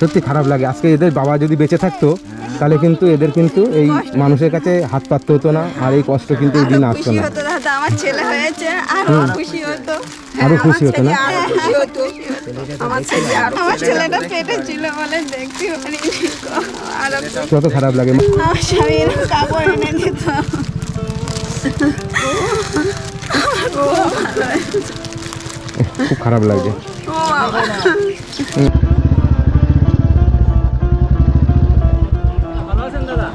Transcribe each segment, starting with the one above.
সত্যি খারাপ লাগে। আজকে এদের বাবা যদি বেঁচে থাকতো তাহলে কিন্তু এদের কিন্তু এই মানুষের কাছে হাত পাততে হতো না, আর এই কষ্ট কিন্তু এই দিন আসতো না। আমার ছেলে হয়েছে আরো খুশি হতো, আরো খুশি হতো না? আমার ছেলেটা পেটে ছিল বলে দেখতে পারিনি, আরো কত খারাপ লাগে। আমার স্বামীর কাপড় এনে দিত। খুব খারাপ লাগছে।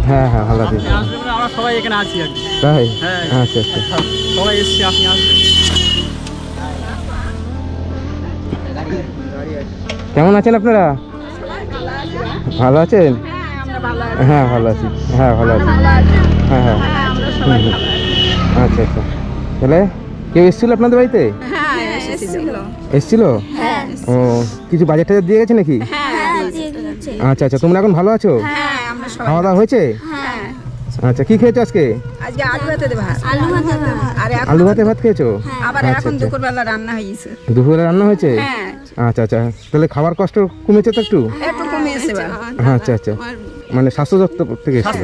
হ্যাঁ হ্যাঁ ভালো আছি। আমরা সবাই এখানে আছি আর কি। তাই? হ্যাঁ আচ্ছা আচ্ছা, সবাই এসছি, আপনি আসবেন। কেমন আছেন আপনারা? ভালো আছেন? হ্যাঁ ভালো আছি। হ্যাঁ ভালো আছি। হ্যাঁ হ্যাঁ আচ্ছা আচ্ছা। তাহলে কেউ এসেছিল আপনাদের বাড়িতে? এসেছিল? ও কিছু বাজার টাজার দিয়ে গেছে নাকি? আচ্ছা আচ্ছা, তোমরা এখন ভালো আছো? খাওয়া দাওয়া হয়েছে? আচ্ছা, কি খেয়েছো আজকে? আলু ভাতে ভাত খেয়েছো? দুপুরবেলা রান্না হয়েছে। দুপুরে রান্না হয়েছে? আচ্ছা আচ্ছা, তাহলে খাবার কষ্ট কমেছে তো একটু? আচ্ছা আচ্ছা, মানে স্বাস্থ্য দপ্তর থেকে এসেছিল,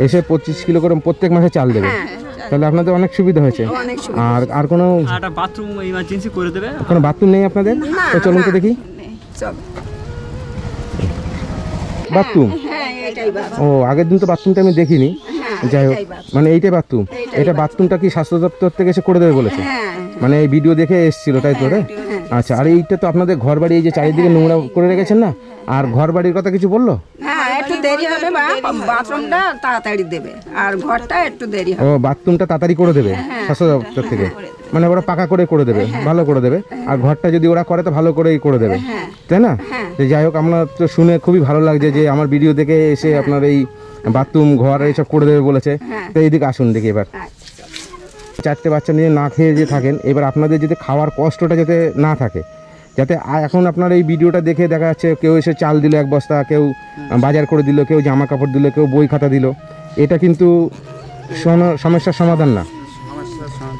এসে 25 কিলো করে প্রত্যেক মাসে চাল দেবে, তাহলে আপনাদের অনেক সুবিধা হয়েছে। আর কোনো বাথরুম ইমার্জেন্সি করে দেবে? কোনো বাথরুম নেই আপনাদের? তো চলুন তো দেখি। বাথরুম? ও আগের দিন তো বাথরুমটা আমি দেখিনি। যাই হোক, মানে এইটাই বাথরুম। এটা বাথরুমটা কি স্বাস্থ্য দপ্তর থেকে এসে করে দেবে বলেছে? মানে এই ভিডিও দেখে এসেছিল তাই তো? আচ্ছা, আর এইটা তো আপনাদের ঘর বাড়ি, এই যে চারিদিকে নোংরা করে রেখেছেন না, আর ঘর বাড়ির কথা কিছু বললো? একটু দেরি হবে, বাথরুমটা তাড়াতাড়ি দেবে আর ঘরটা একটু দেরি হবে। ও বাথরুমটা তাড়াতাড়ি করে দেবে স্বাস্থ্য দপ্তর থেকে, মানে ওরা পাকা করে দেবে, ভালো করে দেবে, আর ঘরটা যদি ওরা করে তো ভালো করেই করে দেবে, তাই না? যাই হোক, আমরা তো শুনে খুবই ভালো লাগছে যে আমার ভিডিও দেখে এসে আপনার এই বাথরুম ঘর এইসব করে দেবে বলেছে। তো এইদিকে আসুন দেখি এবার। 4টে বাচ্চা নিয়ে না খেয়ে যে থাকেন, এবার আপনাদের যদি খাওয়ার কষ্টটা যাতে না থাকে, যাতে এখন আপনার এই ভিডিওটা দেখে দেখা যাচ্ছে কেউ এসে চাল দিল 1 বস্তা, কেউ বাজার করে দিল, কেউ জামা কাপড় দিল, কেউ বই খাতা দিল, এটা কিন্তু সমস্যার সমাধান না।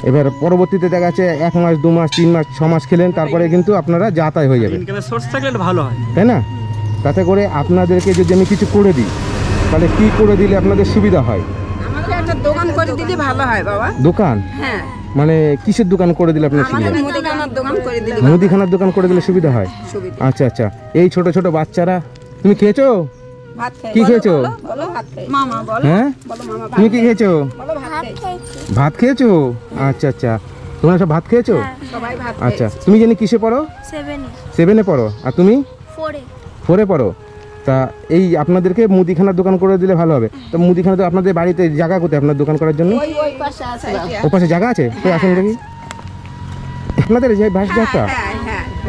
এবার পরবর্তীতে দেখা যাচ্ছে 1 মাস 2 মাস 3 মাস 6 মাস খেলেন, তারপরে কিন্তু আপনারা যাতায়াত হয়ে যাবে, ভালো হয়, তাই না? তাতে করে আপনাদেরকে যদি আমি কিছু করে দিই, তাহলে কি করে দিলে আপনাদের সুবিধা হয়? আমাকে একটা দোকান করে দিলে ভালো হয় বাবা। দোকান? হ্যাঁ। মানে কিসের দোকান করে দিলে আপনার সুবিধা? মুদিখানার দোকান করে দিলে। মুদিখানার দোকান করে দিলে সুবিধা হয়? আচ্ছা আচ্ছা। এই ছোট ছোট বাচ্চারা, তুমি খেয়েছো? কি খেয়েছো? হ্যাঁ, তুমি কি খেয়েছো? ভাত খেয়েছো? আচ্ছা আচ্ছা, তোমরা সব ভাত খেয়েছো? আচ্ছা, তুমি জানি কিসে পড়ো? 7-এ পড়ো। আর তুমি? 4-এ পড়ো। তা এই আপনাদেরকে মুদিখানার দোকান করে দিলে ভালো হবে। তো মুদিখানা তো আপনাদের বাড়িতে জায়গা কোথায় আপনার দোকান করার জন্য? ও পাশে জায়গা আছে? তো আসুন দেখি। আপনাদের যে ভাস জায়গা?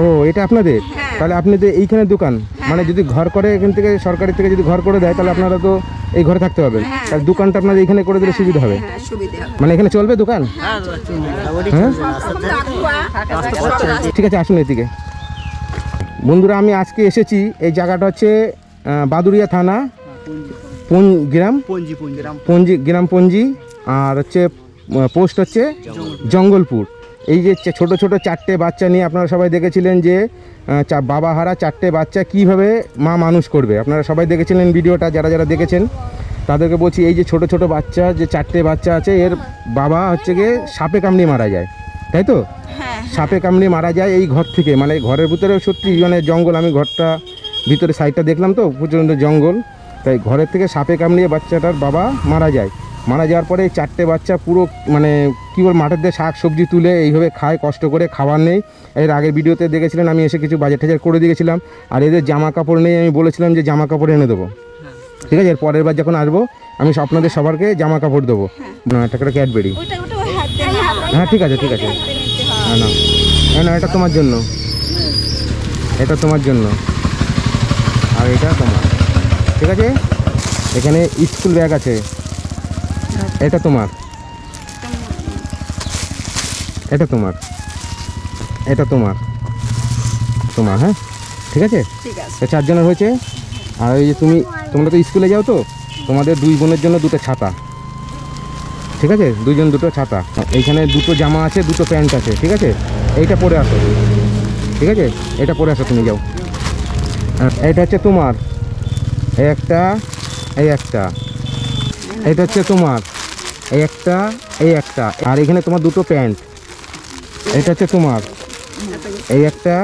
ও এটা আপনাদের? তাহলে আপনাদের এইখানে দোকান, মানে যদি ঘর করে এখান থেকে সরকারি থেকে যদি ঘর করে দেয়, তাহলে আপনারা তো এই ঘরে থাকতে পারবেন। তাহলে দোকানটা আপনাদের এখানে করে দিলে সুবিধা হবে, মানে এখানে চলবে দোকান? হ্যাঁ, ঠিক আছে, আসুন এদিকে। বন্ধুরা, আমি আজকে এসেছি, এই জায়গাটা হচ্ছে বাদুড়িয়া থানা, গ্রাম পঞ্জি, আর হচ্ছে পোস্ট হচ্ছে জঙ্গলপুর। এই যে ছোট ছোট 4টে বাচ্চা নিয়ে আপনারা সবাই দেখেছিলেন যে বাবা হারা 4টে বাচ্চা কিভাবে মা মানুষ করবে, আপনারা সবাই দেখেছিলেন ভিডিওটা। যারা যারা দেখেছেন তাদেরকে বলছি, এই যে ছোট ছোট বাচ্চা, যে 4টে বাচ্চা আছে, এর বাবা হচ্ছে গিয়ে সাপে কামড়িয়ে মারা যায়, তাই তো? সাপে কামড়িয়ে মারা যায় এই ঘর থেকে, মানে ঘরের ভিতরে সত্যি মানে জঙ্গল, আমি ঘরটা ভিতরে সাইডটা দেখলাম তো, প্রচণ্ড জঙ্গল, তাই ঘরের থেকে সাপে কামড়িয়ে বাচ্চাটার বাবা মারা যায়। মারা যাওয়ার পরে 4টে বাচ্চা পুরো মানে কী বল, মাঠের দিয়ে শাক সবজি তুলে এইভাবে খায়, কষ্ট করে, খাবার নেই। এর আগের ভিডিওতে দেখেছিলেন, আমি এসে কিছু বাজার টাজার করে দিয়েছিলাম। আর এদের জামা কাপড় নেই, আমি বলেছিলাম যে জামা কাপড় এনে দেবো, ঠিক আছে? এর পরের বার যখন আসবো আমি আপনাদের সবারকে জামা কাপড় দেবো। না, একটা করে ক্যাডবেরি। হ্যাঁ ঠিক আছে ঠিক আছে, হ্যাঁ না হ্যাঁ না, এটা তোমার জন্য, এটা তোমার জন্য, আর এটা তোমার, ঠিক আছে? এখানে স্কুল ব্যাগ আছে, এটা তোমার, এটা তোমার, এটা তোমার, তোমার, হ্যাঁ ঠিক আছে? 4 জনের হয়েছে। আর এই যে তোমরা তো স্কুলে যাও, তো তোমাদের 2 বোনের জন্য 2টো ছাতা, ঠিক আছে? 2 জন 2টো ছাতা। এইখানে 2টো জামা আছে, 2টো প্যান্ট আছে, ঠিক আছে? এইটা পরে আসো, ঠিক আছে? এটা পরে আসো, তুমি যাও। এটা হচ্ছে তোমার, এই একটা, এই একটা। এটা হচ্ছে তোমার, এই একটা, এই একটা। আর এখানে তোমার দুটো প্যান্ট। এটা হচ্ছে তোমার, এই একটা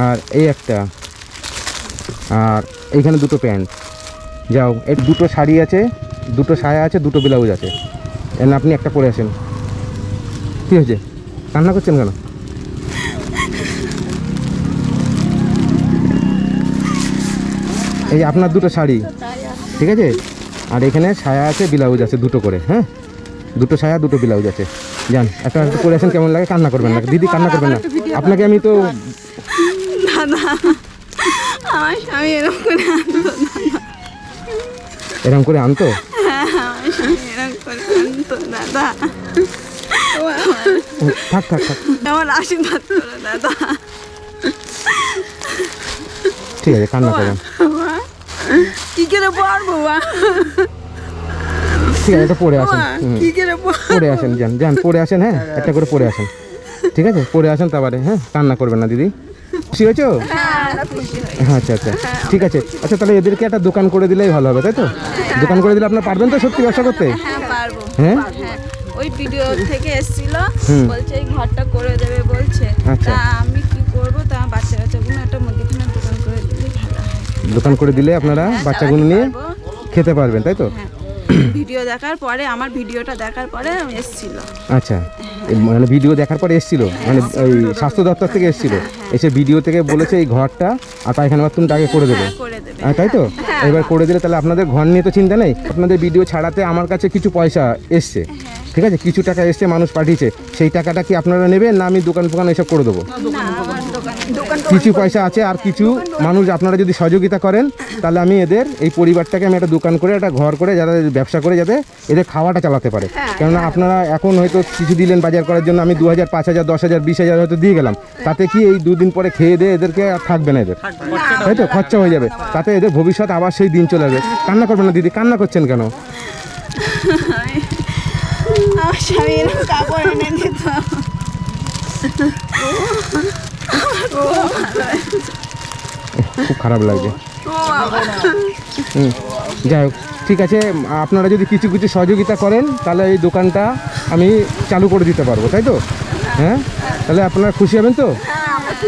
আর এই একটা। আর এইখানে দুটো প্যান্ট। যাও, এর দুটো শাড়ি আছে, দুটো সায়া আছে, দুটো ব্লাউজ আছে। এনে আপনি একটা পরে আসেন। কী হয়েছে, কান্না করছেন কেন? এই যে আপনার দুটো শাড়ি, ঠিক আছে? আর এখানে সায়া আছে, ব্লাউজ আছে দুটো করে। হ্যাঁ, দুটো সায়া, দুটো ব্লাউজ আছে। যান, একটা পরে আসেন। কেমন লাগে? কান্না করবেন না দিদি, কান্না করবেন না। আপনাকে আমি তো দাদা, আমার স্বামী এরকম করে আনতো। এরকম করে আনতো? হ্যাঁ, আমার স্বামী এরকম করে আনতো দাদা। থাক থাক থাক, আমার আশীর্বাদ করো দাদা। ঠিক আছে, কান্না করেন। কি করে পারবো? ঠিক আছে, এটা পরে আসেন। কি করে পরে আসেন, যান যান, পরে আসেন। হ্যাঁ, একটা করে পরে আসেন, ঠিক আছে? পরে আসেন, তারপরে হ্যাঁ, কান্না করবেন না দিদি। খুশি হয়েছো? হ্যাঁ, আচ্ছা আচ্ছা, ঠিক আছে। আচ্ছা, তাহলে এদেরকে একটা দোকান করে দিলেই ভালো হবে, তাই তো? দোকান করে দিলে আপনার পারবেন তো সত্যি ব্যবসা করতে? হ্যাঁ পারবো। হ্যাঁ, হ্যাঁ, ওই ভিডিও থেকে এসেছিল, হুম। বলছে এই ঘরটা করে দেবে বলছে। আচ্ছা। তা আমি কি করব? তা বাচ্চা কাচ্চাগুলো একটা মুদিখানার দোকান করে দিলে ভালো হয়। দোকান করে দিলে আপনারা বাচ্চাগুলো নিয়ে পারবো। খেতে পারবেন, তাই তো? হ্যাঁ, ভিডিও দেখার পরে, আমার ভিডিওটা দেখার পরে এসেছিল। আচ্ছা, মানে ভিডিও দেখার পরে এসেছিল, মানে ওই স্বাস্থ্য দপ্তর থেকে এসেছিল, এসে ভিডিও থেকে বলেছে এই ঘরটা আর পায়খানা বাথরুমটা আগে করে দেবে। হ্যাঁ, করে দেবে। তাই তো? এবার করে দিলে তাহলে আপনাদের ঘর নিয়ে তো চিন্তা নেই। আপনাদের ভিডিও ছাড়াতে আমার কাছে কিছু পয়সা এসছে, ঠিক আছে? কিছু টাকা এসছে, মানুষ পাঠিয়েছে। সেই টাকাটা কি আপনারা নেবেন, না আমি দোকান ফোকান এসব করে দেবো? কিছু পয়সা আছে, আর কিছু মানুষ আপনারা যদি সহযোগিতা করেন, তাহলে আমি এদের এই পরিবারটাকে আমি একটা দোকান করে, একটা ঘর করে, যারা ব্যবসা করে, যাতে এদের খাওয়াটা চালাতে পারে। কেননা আপনারা এখন হয়তো কিছু দিলেন বাজার করার জন্য, আমি 2000, 5000, 10,000, 20,000 হয়তো দিয়ে গেলাম। তাতে কি এই দুদিন পরে খেয়ে দিয়ে এদেরকে আর থাকবে না, এদের তাই তো খরচা হয়ে যাবে। তাতে এদের ভবিষ্যৎ আবার সেই দিন চলে আসবে। কান্না করবেন না দিদি, কান্না করছেন কেন? আমার স্বামী এরকম কাপড় এনে দিত। খুব খারাপ লাগছে। যাই হোক, ঠিক আছে, আপনারা যদি কিছু কিছু সহযোগিতা করেন, তাহলে এই দোকানটা আমি চালু করে দিতে পারবো, তাই তো? হ্যাঁ, তাহলে আপনারা খুশি হবেন তো?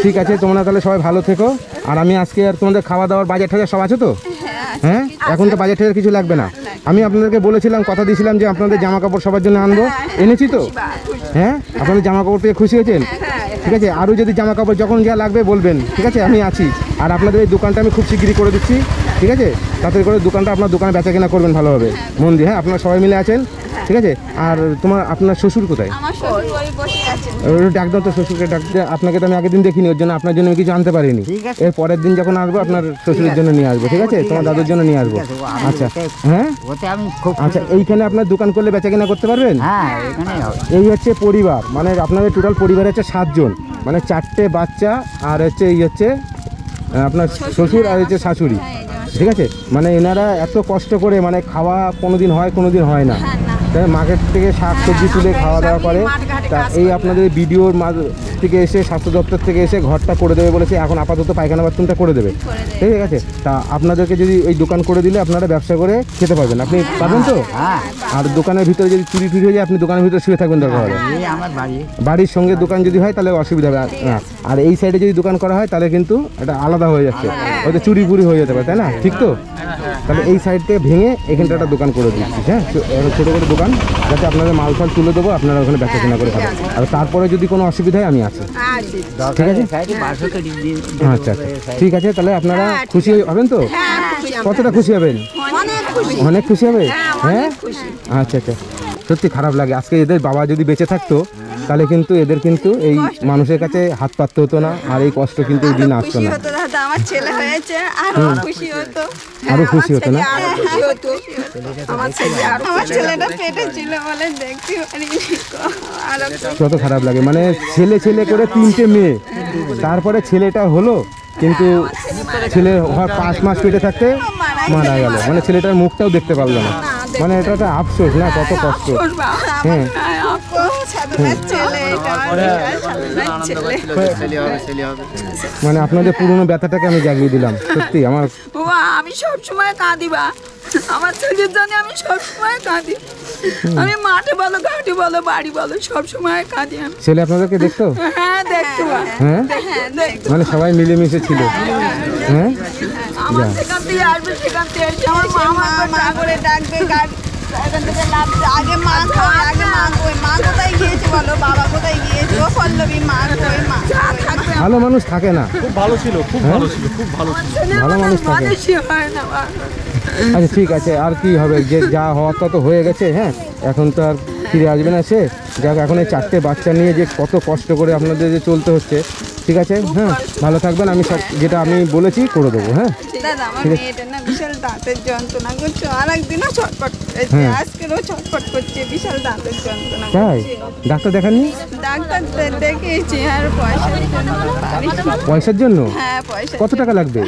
ঠিক আছে, তোমরা তাহলে সবাই ভালো থেকো। আর আমি আজকে আর তোমাদের খাওয়া দাওয়ার বাজার টাজার সব আছে তো? হ্যাঁ, এখন তো বাজার টাজার কিছু লাগবে না। আমি আপনাদেরকে বলেছিলাম, কথা দিয়েছিলাম যে আপনাদের জামা কাপড় সবার জন্য আনবো, এনেছি তো? হ্যাঁ, আপনাদের জামা কাপড় পেয়ে খুশি হয়েছেন? ঠিক আছে, আরও যদি জামা কাপড় যখন যা লাগবে বলবেন, ঠিক আছে? আমি আছি। আর আপনাদের এই দোকানটা আমি খুব শিগগিরই করে দিচ্ছি, ঠিক আছে? তাতে করে দোকানটা, আপনার দোকানে বেচা কেনা করবেন ভালোভাবে, মন দিয়ে। হ্যাঁ, আপনারা সবাই মিলে আছেন, ঠিক আছে? আর আপনার শ্বশুর কোথায়? আমার শ্বশুর ওই বসে আছে। ডাক দাও তো, শ্বশুরকে ডাক দিয়ে। আপনাকে তো আমি আগের দিন দেখিনি, ওর জন্য আপনার জন্য আমি কিছু আনতে পারিনি। এর পরের দিন যখন আসবো, আপনার শ্বশুরের জন্য নিয়ে আসবো, ঠিক আছে? তোমার দাদুর জন্য নিয়ে আসবো। আচ্ছা, হ্যাঁ, ওতে আমি খুব আচ্ছা। এইখানে আপনার দোকান করলে বেচা কেনা করতে পারবেন? হ্যাঁ, এখানেই হবে। এই হচ্ছে পরিবার, মানে আপনাদের টোটাল পরিবার হচ্ছে 7 জন, মানে 4টে বাচ্চা, আর হচ্ছে এই হচ্ছে আপনার শ্বশুর, আর হচ্ছে শাশুড়ি, ঠিক আছে? মানে এনারা এত কষ্ট করে, মানে খাওয়া কোনোদিন হয়, কোনোদিন হয় না। তাই মার্কেট থেকে শাক সবজি তুলে খাওয়া দাওয়া করে। তা এই আপনাদের ভিডিওর থেকে এসে, স্বাস্থ্য দপ্তর থেকে এসে ঘরটা করে দেবে বলেছে। এখন আপাতত পায়খানা বাথরুমটা করে দেবে, ঠিক আছে? তা আপনাদেরকে যদি ওই দোকান করে দিলে, আপনারা ব্যবসা করে খেতে পারবেন। আপনি পারবেন তো? হ্যাঁ, আর দোকানের ভিতরে যদি চুরি টুরি হয়ে যায়, আপনি দোকানের ভিতরে শুয়ে থাকবেন দরকার হলে। এই আমার বাড়ি। বাড়ির সঙ্গে দোকান যদি হয়, তাহলে অসুবিধা হবে। আর এই সাইডে যদি দোকান করা হয়, তাহলে কিন্তু এটা আলাদা হয়ে যাচ্ছে, হয়তো চুরি ফুরি হয়ে যেতে পারে, তাই না? ঠিক তো? তাহলে এই সাইড থেকে ভেঙে এখানটা একটা দোকান করে দিচ্ছি। হ্যাঁ, ছোটো করে দোকান, যাতে আপনাদের মাল ফাল তুলে দেবো, আপনারা ওখানে বেচা কেনা করে খাবেন। আর তারপরে যদি কোনো অসুবিধা হয়, আমি আছি, ঠিক আছে? সাইডে 1200 করে দিয়ে আচ্ছা আচ্ছা, ঠিক আছে। তাহলে আপনারা খুশি হবেন তো? কতটা খুশি হবেন? অনেক খুশি হবে। হ্যাঁ, আচ্ছা আচ্ছা। সত্যি খারাপ লাগে, আজকে এদের বাবা যদি বেঁচে থাকতো, তাহলে কিন্তু এদের কিন্তু এই মানুষের কাছে হাত পাততে হতো না, আর এই কষ্ট কিন্তু এই দিন আসতো না। হতো দাদা, আমার ছেলে হয়েছে, আরো খুশি হতো। আরো খুশি হতো না? আমার ছেলেটা পেটে ছিল বলে দেখতে পারিনি। আরো কত খারাপ লাগে, মানে ছেলে ছেলে করে 3টে মেয়ে, তারপরে ছেলেটা হলো, কিন্তু ছেলে 5 মাস পেটে থাকতে মারা গেল। মানে ছেলেটার মুখটাও দেখতে পারলো না। মানে এটা একটা আফসোস না, কত কষ্ট। হ্যাঁ, সাধনার ছেলে, এটা আমার বিশাল সাধনার ছেলে। মানে আপনাদের পুরনো ব্যথাটাকে আমি জাগিয়ে দিলাম, সত্যি আমার। বাবা আমি সব সময় কাঁদি বা আমার ছেলের জন্য আমি সব সময় কাঁদি। আমি মাঠে বলো ঘাটে বলো বাড়ি বলো সব সময় কাঁদি আমি। ছেলে আপনাদেরকে দেখতো? হ্যাঁ দেখতো বা হ্যাঁ, দেখতো। মানে সবাই মিলেমিশে ছিল। হ্যাঁ, আমার সেখান থেকে আসবে, সেখান থেকে এসে আমার মা আমার মা করে ডাকবে, এখান থেকে নামছে, আগে মা খাওয়াই, আগে মা কই, মা কোথায় গিয়েছে বলো, বাবা কোথায় গিয়েছে, ও পল্লবী মা কই, মা থাকবে ভালো মানুষ থাকে না। খুব ভালো ছিল, খুব ভালো ছিল, খুব ভালো ছিল। ছেলে ভালো মানুষ থাকে। মানুষই হয় না বা। আচ্ছা ঠিক আছে, আর কি হবে, যে যা হওয়ার তা তো হয়ে গেছে। হ্যাঁ, এখন তো আর ফিরে আসবে না সে। যাক, এখন এই 4টে বাচ্চা নিয়ে যে কত কষ্ট করে আপনাদের যে চলতে হচ্ছে। ঠিক আছে, হ্যাঁ, ভালো থাকবেন। আমি সব যেটা আমি বলেছি করে দেবো। হ্যাঁ, দাদা আমার মেয়েটা না বিশাল দাঁতের যন্ত্রণা করছে, আর একদিনও ছটফট করেছে, হ্যাঁ। আজকেরও ছটফট করছে, বিশাল দাঁতের যন্ত্রণা তাই করছে। ডাক্তার দেখাননি? ডাক্তার দেখিয়েছি, আর পয়সার জন্য পারিস না। পয়সার জন্য? হ্যাঁ পয়সা কত টাকা লাগবে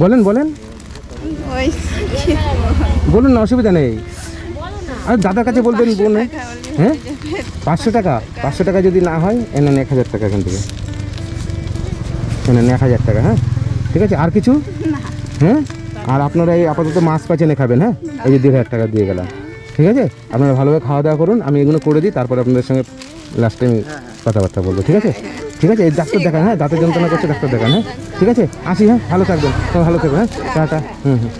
বলেন বলেন ওই বলুন না, অসুবিধা নেই। আর দাদার কাছে বলবেন বোন। হ্যাঁ, 500 টাকা। 500 টাকা যদি না হয় এনেন 1000 টাকা এখান থেকে, এনেন 1000 টাকা। হ্যাঁ ঠিক আছে, আর কিছু? হ্যাঁ, আর আপনারা এই আপাতত মাছ পাঁচ এনে খাবেন। হ্যাঁ, এই যে 1500 টাকা দিয়ে গেলাম। ঠিক আছে, আপনারা ভালোভাবে খাওয়া দাওয়া করুন, আমি এগুলো করে দিই, তারপর আপনাদের সঙ্গে লাস্ট টাইম কথাবার্তা বলবো। ঠিক আছে, ঠিক আছে, এই ডাক্তার দেখান। হ্যাঁ, দাঁতের যন্ত্রণা করছে, ডাক্তার দেখান। হ্যাঁ ঠিক আছে, আসি। হ্যাঁ, ভালো থাকবেন, ভালো থাকবেন। হ্যাঁ, টাটা। হুম হুম।